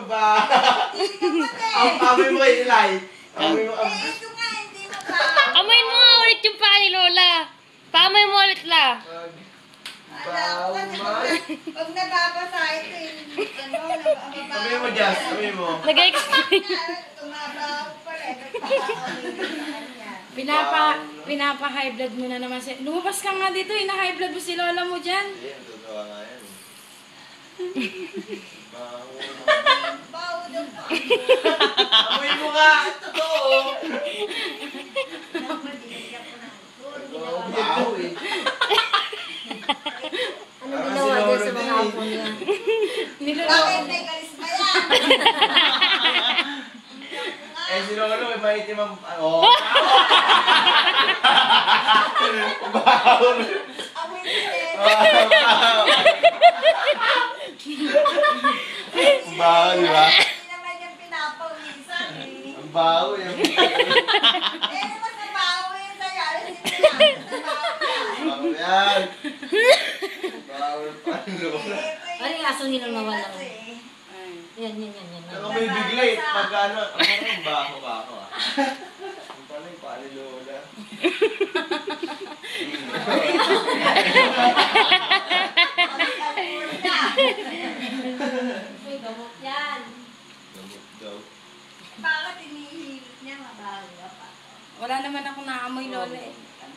Ba? Ang amoy mo kay Eli. Amoy mo. Ito nga, hindi mo pa. Amoyin mo nga ulit yung paa ni Lola. Paamoy mo ulit la. Alam ko, pag nababasa ito, Amoy mo, Jazz. Amoy mo. Nag-explain. tumabaw pa rin. Pinapa-high blood mo na naman siya. Lumabas ka nga dito, ina-high blood mo si Lola mo dyan. Hindi, ang totoo nga yan. Bawo. Bawo daw pa. Amoy mo nga. Totoo. Bawo eh. Ano ginawa dyan sa mga apo niya? Bakit may karisma yan? Eh, si Lolo, may maitim ang... Oh. Bawo. Amoy nila. Ang bawo, di ba? Hindi naman yung pinapawisan eh. Ang bawo yan. Eh, mas nabawo yun sa'yo. Alam niyo yan. Bawo yan. Bawo pa ang Lola. Ano yung aso nilang nawala? Yan. Saka may bigla eh. Pag ano, ang baho ah. Ang pala yung pala ni Lola. May gamot yan. Gamot daw. Bakit inihilit niya mabaho ka pa? Wala naman akong naamoy Lola eh.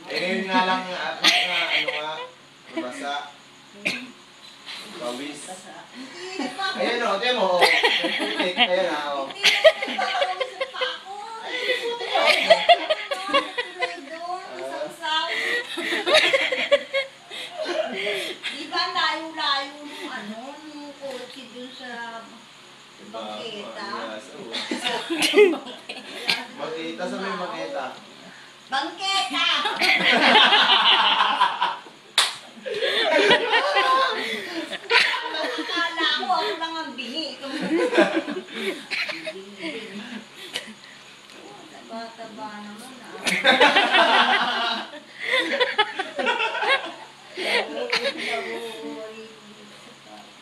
Eh, ngayon nga lang, ano nga, nabasa. Pawis. Hindi pa ako. Ayan o, tiyan mo. Ayan o. Hindi na nagpapawisan pa ako. Tuloy doon, isang-saw. Di ba layo-layo nung ano, nung kotse dun sa bangketa? Makita sa may makita. Bangketa! Akala ko ako lang ang bingi. Taba-taba naman ah.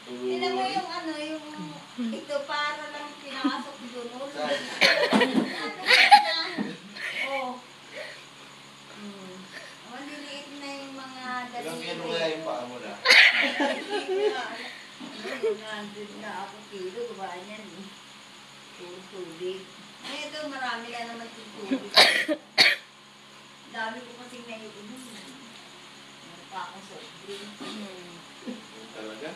Tignan mo yung ano, yung ito para lang pinakasok doon. Oh. Maliliit na yung mga Ilang kilo kaya yung paa mo na? Nandun na ako kilo, gawa niyan eh. Puro tubig. Eh, ito, marami na naman yung tubig. Dami ko kasing naiinom. Meron pa akong soft drink. Talaga?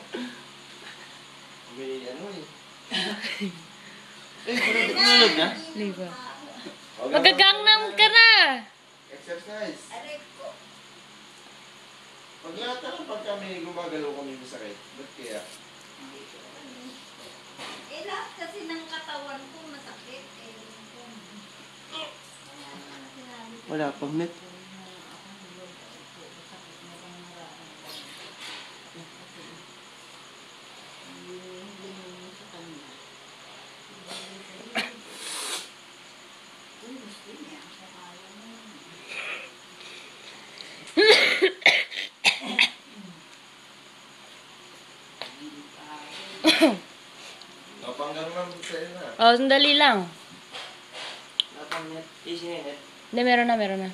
May ano eh. Tulog na? Liba. Magagangnam ka na. Exercise. Aray ko. Pag lahat na lang pagka may gumagalaw kami masakit. Ba't kaya? Eh, lahat kasi ng katawan ko masakit. Wala pang net. Napanggang lang sa'yo na. Oh, sandali lang. Napang net. Easy net. Hindi, meron na.